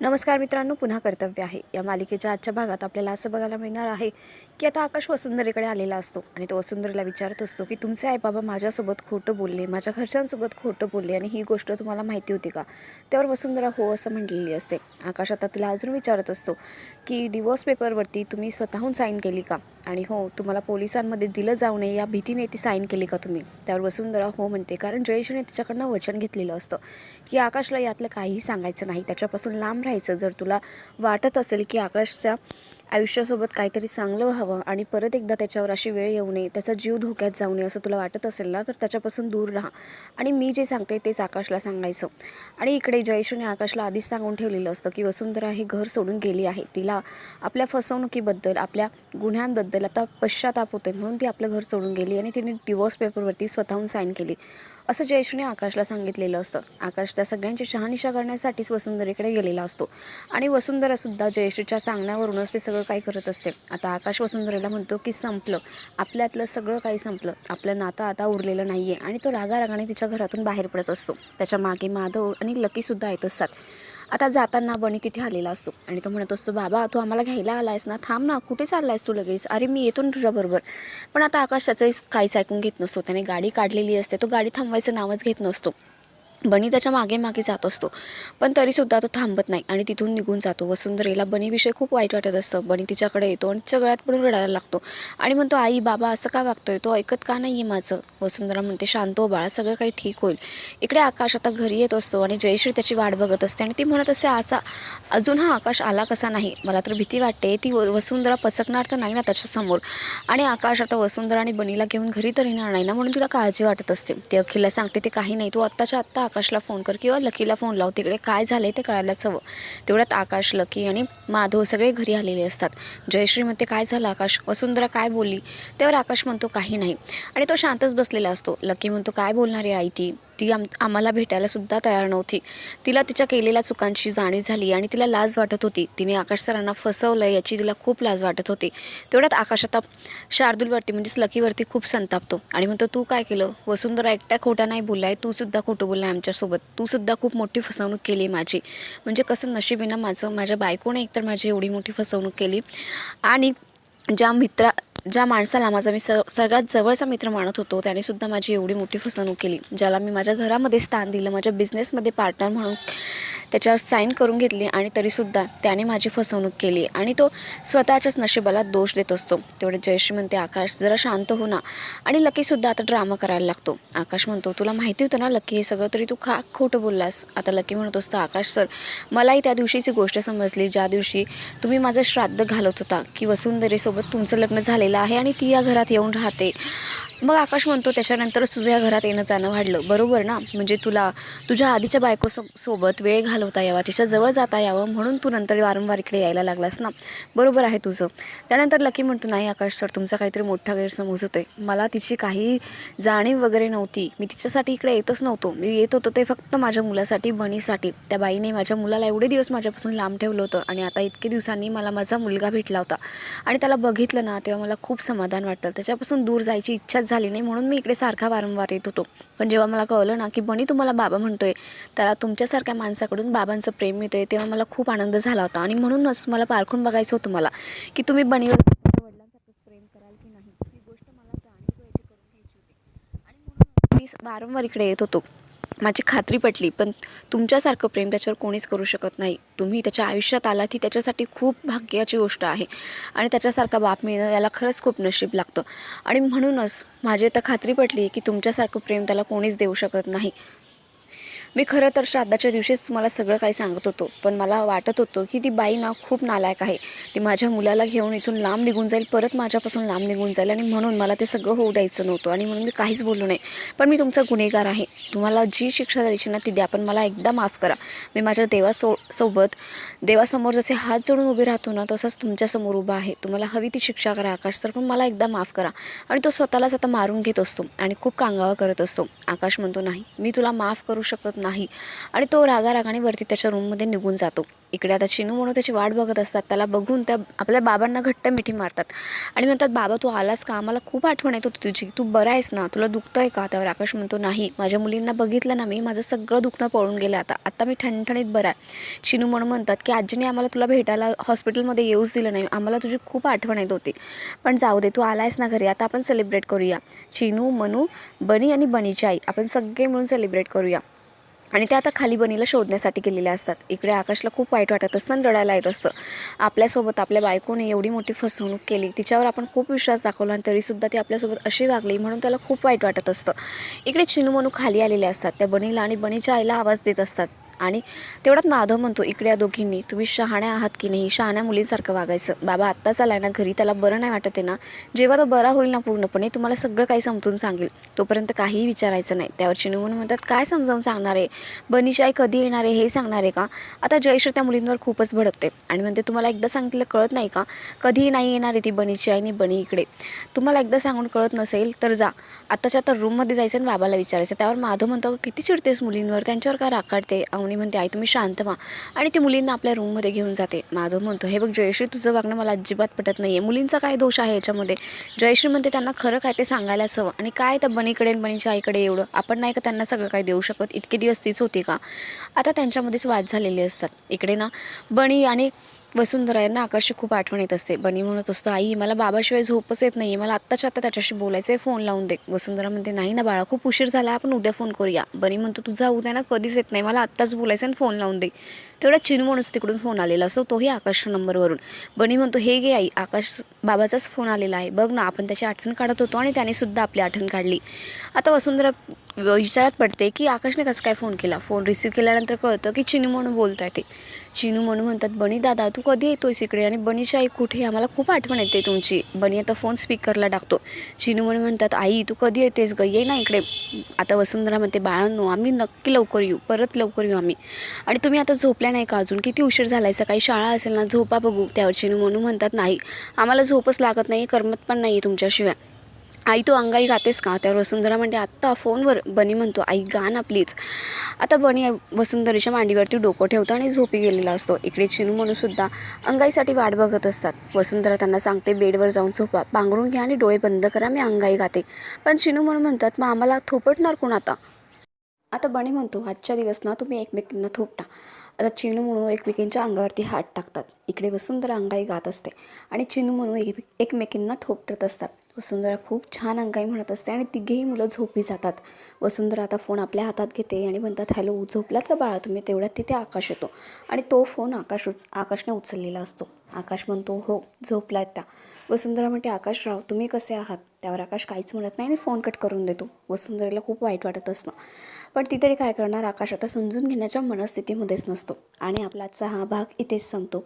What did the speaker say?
नमस्कार मित्रांनो, पुन्हा कर्तव्य आहे या मालिकेच्या आजच्या भागात आपल्याला असं बघायला मिळणार आहे की आता आकाश वसुंधरेकडे आलेला असतो आणि तो वसुंधरेला विचारत असतो की तुमचे आई बाबा माझ्यासोबत खोटं बोलले, माझ्या घरच्यांसोबत खोटं बोलले आणि ही गोष्ट तुम्हाला माहिती होती का? त्यावर वसुंधरा हो असं म्हटलेली असते. आकाश आता तिला अजून विचारत असतो की डिवोर्स पेपरवरती तुम्ही स्वतःहून साईन केली का? आणि हो, तुम्हाला पोलिसांमध्ये दिलं जाऊ नये या भीतीने ती साईन केली का तुम्ही? त्यावर वसुंधरा हो म्हणते, कारण जयेशने तिच्याकडनं वचन घेतलेलं असतं की आकाशला यातलं काहीही सांगायचं नाही, त्याच्यापासून लांब राहायचं. जर तुला वाटत असेल की आकाशच्या आयुष्यासोबत काहीतरी चांगलं व्हावं आणि परत एकदा त्याच्यावर अशी वेळ येऊ नये, त्याचा जीव धोक्यात जाऊ नये असं तुला वाटत असेल ना, तर त्याच्यापासून दूर राहा आणि मी जे सांगते तेच आकाशला सांगायचं. आणि इकडे जयेशने आकाशला आधीच सांगून ठेवलेलं असतं की वसुंधरा हे घर सोडून गेली आहे. तिला आपल्या फसवणुकीबद्दल, आपल्या गुन्ह्यांबद्दल आता पश्चाताप होतोय, म्हणून ती आपलं घर सोडून गेली आणि तिने डिवोर्स पेपरवरती स्वतःहून साईन केली असं जयेशने आकाशला सांगितलेलं असतं. आकाश त्या सगळ्यांची शहानिशा करण्यासाठीच वसुंधरेकडे गेलेला असतो आणि वसुंधरासुद्धा जयेशच्या सांगण्यावरूनच ते सगळं काही करत असते. आता आकाश वसुंधरेला म्हणतो की संपलं, आपल्यातलं सगळं काही संपलं, आपलं नातं आता उरलेलं नाही आहे. आणि तो रागारागाने तिच्या घरातून बाहेर पडत असतो. त्याच्या मागे माधव आणि लकीसुद्धा येत असतात. आता जाताना बनी तिथे आलेला असतो आणि तो म्हणत असतो, बाबा तू आम्हाला घ्यायला आलायस ना, थांब ना, कुठे चाललायस तू लगेच? अरे मी येतो ना तुझ्याबरोबर. पण आता आकाश त्याचं काहीच ऐकून घेत नसतो. त्याने गाडी काढलेली असते, तो गाडी थांबवायचं नावच घेत नसतो. बनी त्याच्या मागे मागे जात असतो, पण तरीसुद्धा तो थांबत नाही आणि तिथून निघून जातो. वसुंधरेला बनीविषयी खूप वाईट वाटत असतं. बनी तिच्याकडे येतो आणि तिच्या गळ्यात पडून रडायला लागतो आणि म्हणतो, आई बाबा असं का वागतोय, तो ऐकत का नाही आहे माझं? वसुंधरा म्हणते, शांत हो बाळा, सगळं काही ठीक होईल. इकडे आकाश आता घरी येत असतो आणि जयश्री त्याची वाट बघत असते आणि ती म्हणत असते, असा अजून हा आकाश आला कसा नाही? मला तर भीती वाटते, ती वसुंधरा पचकणार तर नाही ना त्याच्यासमोर? आणि आकाश आता वसुंधरा आणि बनीला घेऊन घरी तर येणार नाही ना, म्हणून तिला काळजी वाटत असते. ती अखिलला सांगते, ते काही नाही, तू आत्ताच्या आत्ता आकाशला फोन कर किंवा लकीला फोन लाव, तिकडे काय झालंय ते कळायलाच हवं. तेवढ्यात आकाश, लकी आणि माधव सगळे घरी आलेले असतात. जयश्री म्हणते, काय झालं आकाश? वसुंधरा काय बोलली? त्यावर आकाश म्हणतो, काही नाही. आणि तो शांतच बसलेला असतो. लकी म्हणतो, काय बोलणार आहे आई? ती ती आम्हाला भेटायला सुद्धा तयार नव्हती. तिला तिच्या केलेल्या चुकांची जाणीव झाली आणि तिला लाज वाटत होती. तिने आकाश सरांना फसवलं याची तिला खूप लाज वाटत होती. तेवढ्यात आकाश आता शार्दूलवरती म्हणजेच लकीवरती खूप संतापतो आणि म्हणतो, तू काय केलं? वसुंधरा एकट्या खोटा नाही बोललाय, तू सुद्धा खोटं बोललाय आमच्यासोबत. तू सुद्धा खूप मोठी फसवणूक केली माझी. म्हणजे कसं नशीब आहे ना माझं, माझ्या बायकोने एकतर माझी एवढी मोठी फसवणूक केली आणि ज्या माणसाला माझा मी सगळ्यात जवळचा मित्र मानत होतो त्याने सुद्धा माझी एवढी मोठी फसवणूक केली. ज्याला मी माझ्या घरामध्ये स्थान दिलं, माझ्या बिझनेसमध्ये पार्टनर म्हणून त्याच्यावर साईन करून घेतली आणि तरीसुद्धा त्याने माझी फसवणूक केली आणि तो स्वतःच्याच नशिबाला दोष देत असतो. तेवढे जयश्री म्हणते, आकाश जरा शांत हो ना. आणि लकीसुद्धा आता ड्रामा करायला लागतो. आकाश म्हणतो, तुला माहिती होतं ना लकी हे सगळं, तरी तू का खोटं बोललास? आता लकी म्हणत असतो, आकाश सर, मलाही त्या दिवशीची गोष्ट समजली ज्या दिवशी तुम्ही माझं श्राद्ध घालत होता की वसुंधरेसोबत तुमचं लग्न झालेलं आहे आणि ती या घरात येऊन राहते. मग आकाश म्हणतो, त्याच्यानंतरच तुझं या घरात येणं जाणं वाढलं, बरोबर ना? म्हणजे तुला तुझ्या आधीच्या सोबत वेळ घालवता यावा, तिच्याजवळ जाता यावं, म्हणून तू नंतर वारंवार इकडे यायला लागलास ना? बरोबर आहे तुझं. त्यानंतर लकी म्हणतो, नाही आकाश सर, तुमचा काहीतरी मोठा गैरसमज होतोय. मला तिची काही जाणीव वगैरे नव्हती. मी तिच्यासाठी इकडे येतच नव्हतो. मी येत होतो ते फक्त माझ्या मुलासाठी, बनीसाठी. त्या बाईने माझ्या मुलाला एवढे दिवस माझ्यापासून लांब ठेवलं होतं आणि आता इतके दिवसांनी मला माझा मुलगा भेटला होता आणि त्याला बघितलं ना, तेव्हा मला खूप समाधान वाटलं. त्याच्यापासून दूर जायची इच्छाच झाली नाही, म्हणून मी इकडे सारखा वारंवार येत होतो. पण जेव्हा मला कळलं ना की बनी तुम्हाला बाबा म्हणतोय, त्याला तुमच्यासारख्या माणसाकडून बाबांचं प्रेम मिळतंय, तेव्हा मला खूप आनंद झाला होता आणि म्हणूनच मला पारखून बघायचं होतं मला की तुम्ही बनीवर वडिलांसारखंच प्रेम कराल की नाही. ही गोष्ट मला जाणीव करून घ्यायची होती आणि म्हणून मी वारंवार इकडे येत होतो. माझी खात्री पटली, पण तुमच्यासारखं प्रेम त्याच्यावर कोणीच करू शकत नाही. तुम्ही त्याच्या आयुष्यात आलात ही त्याच्यासाठी खूप भाग्याची गोष्ट आहे आणि त्याच्यासारखा बाप मिळणं याला खरंच खूप नशीब लागतं. आणि म्हणूनच माझी आता खात्री पटली की तुमच्यासारखं प्रेम त्याला कोणीच देऊ शकत नाही. मी खरं तर श्राद्धाच्या दिवशीच तुम्हाला सगळं काही सांगत होतो, पण मला वाटत होतं की ती बाई ना खूप नालायक आहे. ती माझ्या मुलाला घेऊन इथून लांब निघून जाईल, परत माझ्यापासून लांब निघून जाईल आणि म्हणून मला ते सगळं होऊ द्यायचं नव्हतं आणि म्हणून मी काहीच बोललो नाही. पण मी तुमचा गुन्हेगार आहे. तुम्हाला जी शिक्षा द्यायची ना ती द्या, पण मला एकदा माफ करा. मी माझ्या सोबत देवासमोर जसे हात जोडून उभे राहतो ना, तसंच तुमच्यासमोर उभा आहे. तुम्हाला हवी ती शिक्षा करा आकाश सर, पण मला एकदा माफ करा. आणि तो स्वतःलाच आता मारून घेत असतो आणि खूप कांगावा करत असतो. आकाश म्हणतो, नाही, मी तुला माफ करू शकत नाही आणि तो रागारागाने वरती त्याच्या रूममध्ये निघून जातो. इकडे आता चिनू म्हणून त्याची वाट बघत असतात. त्याला बघून त्या आपल्या बाबांना घट्ट मिठी मारतात आणि म्हणतात, बाबा तू आलास का, आम्हाला खूप आठवण येत होती तुझी, तू बरा आहेस ना, तुला दुखतंय का. त्यावर आकाश म्हणतो, नाही, माझ्या मुलींना बघितलं ना मी, माझं सगळं दुखणं पळून गेलं, आता मी ठणठणीत बरा आहे. चिनू म्हणून म्हणतात की आजीने आम्हाला तुला भेटायला हॉस्पिटलमध्ये येऊच दिलं नाही, आम्हाला तुझी खूप आठवण येत होती, पण जाऊ दे, तू आलायस ना घरी, आता आपण सेलिब्रेट करूया. चिनू, मनू, बनी आणि बनीची आई आपण सगळे मिळून सेलिब्रेट करूया. आणि ते आता खाली बनीला शोधण्यासाठी गेलेले असतात. इकडे आकाशला खूप वाईट वाटत असतं आणि रडायला येत असतं. आपल्यासोबत आपल्या बायकोने एवढी मोठी फसवणूक केली, तिच्यावर आपण खूप विश्वास दाखवला आणि तरीसुद्धा ती आपल्यासोबत अशी वागली, म्हणून त्याला खूप वाईट वाटत असतं. इकडे चिनू मनू खाली आलेले असतात. त्या बनीला आणि बनीच्या आईला आवाज देत असतात आणि तेवढ्यात माधव म्हणतो, इकडे या दोघींनी, तुम्ही शहाण्या आहात की नाही, शहाण्या मुलीसारखं वागायचं. बाबा आत्ताच आलाय ना घरी, त्याला बरं नाही वाटत आहे ना, जेव्हा तो बरा होईल ना पूर्णपणे, तुम्हाला सगळं काही समजून सांगेल, तोपर्यंत काहीही विचारायचं नाही. त्यावर चिनू म्हणून म्हणतात, काय समजावून सांगणार आहे, बनीची आई कधी येणार आहे हे सांगणार आहे का. आता जयश्री त्या मुलींवर खूपच भडकते आणि म्हणते, तुम्हाला एकदा सांगितलं कळत नाही का, कधीही नाही येणार आहे ती बनीची आई आणि बनी इकडे, तुम्हाला एकदा सांगून कळत नसेल तर जा, आत्ताच्या आता रूममध्ये जायचं आणि बाबाला विचारायचं. त्यावर माधव म्हणतो, किती चिडतेस मुलींवर, त्यांच्यावर काय रागाडते. अवनी म्हणते, आई तुम्ही शांत व्हा, आणि ती मुलींना आपल्या रूममध्ये घेऊन जाते. माधव म्हणतो, हे बघ जयश्री, तुझं वागणं मला अजिबात पटत नाही आहे, मुलींचा काय दोष आहे याच्यामध्ये. जयश्री म्हणते, त्यांना खरं काय ते सांगायलाच हवं, आणि काय त्या बनीकडे बनीच्या आईकडे एवढं, आपण नाही का त्यांना सगळं काय देऊ शकत, इतके दिवस तीच होती का. आता त्यांच्यामध्येच वाद झालेले असतात. इकडे ना बनी आणि वसुंधरा यांना आकाशची खूप आठवण येत असते. बनी म्हणत असतो, आई मला बाबाशिवाय झोपच येत नाही, मला आत्ताच्या आत्ता त्याच्याशी बोलायचं आहे, फोन लावून दे. वसुंधरा म्हणते, नाही ना बाळा, खूप उशीर झाला, आपण उद्या फोन करूया. बनी म्हणतो, तुझा उद्या ना कधीच येत नाही, मला आत्ताच बोलायचं आणि फोन लावून दे. तेवढा चिनू म्हणून तिकडून फोन आलेला असतो, तोही आकाशच्या नंबरवरून. बनी म्हणतो, हे घे आई, आकाश बाबाचाच फोन आलेला आहे, बघ ना, आपण त्याची आठवण काढत होतो आणि त्याने सुद्धा आपली आठवण काढली. आता वसुंधरा विचारात पडते की आकाशने कसं काय फोन केला. फोन रिसीव्ह केल्यानंतर कळतं की चिनू म्हणून बोलत आहे ते. चिनू म्हणून म्हणतात, बनी दादा तू कधी येतोयस इकडे, आणि बनीची आई कुठे, आम्हाला खूप आठवण येते तुमची. बनी आता फोन स्पीकरला टाकतो. चिनू म्हणून म्हणतात, आई तू कधी येतेस ग, ये ना इकडे. आता वसुंधरा म्हणते, बाळांनो आम्ही नक्की लवकर येऊ, परत लवकर येऊ आम्ही, आणि तुम्ही आता झोपल्या नाही का अजून, किती उशीर झालाय, सकाळी शाळा असेल ना, झोपा बघू. त्यावर चिनू म्हणून म्हणतात, नाही आम्हाला झोपच लागत नाही, करमत पण नाही तुमच्याशिवाय. आई तू अंगाई गातेस का. त्यावर वसुंधरा म्हणते, आत्ता फोनवर. बनी म्हणतो, आई गा ना प्लीज. आता बनी वसुंधरेच्या मांडीवरती डोकं ठेवतो आणि झोपी गेलेला असतो. इकडे चिनू म्हणून सुद्धा अंगाईसाठी वाट बघत असतात. वसुंधरा त्यांना सांगते, बेडवर जाऊन झोपा, पांघरून घ्या आणि डोळे बंद करा, मी अंगाई गाते. पण चिनू म्हणून म्हणतात, मग आम्हाला थोपटणार कोण आता. आता बनी म्हणतो, आजच्या दिवस ना तुम्ही एकमेकींना थोपटा. आता चिनू म्हणून एकमेकींच्या अंगावरती हात टाकतात. इकडे वसुंधरा अंगाई गात असते आणि चिनू म्हणून एकमेकींना थोपटत असतात. वसुंधरा खूप छान अंगाई म्हणत असते आणि तिघेही मुलं झोपी जातात. वसुंधरा आता फोन आपल्या हातात घेते आणि म्हणतात, हॅलो झोपलात का बाळा तुम्ही. तेवढ्यात तिथे आकाश येतो आणि तो फोन आकाशने उचललेला असतो. आकाश म्हणतो, हो झोपलात त्या. वसुंधरा म्हणते, आकाशराव तुम्ही कसे आहात. त्यावर आकाश काहीच म्हणत नाही आणि फोन कट करून देतो. वसुंधरेला खूप वाईट वाटत असतं, पण ती तरी काय करणार. आकाश आता समजून घेण्याच्या मनस्थितीमध्येच नसतो आणि आपला आजचा हा भाग इथेच संपतो.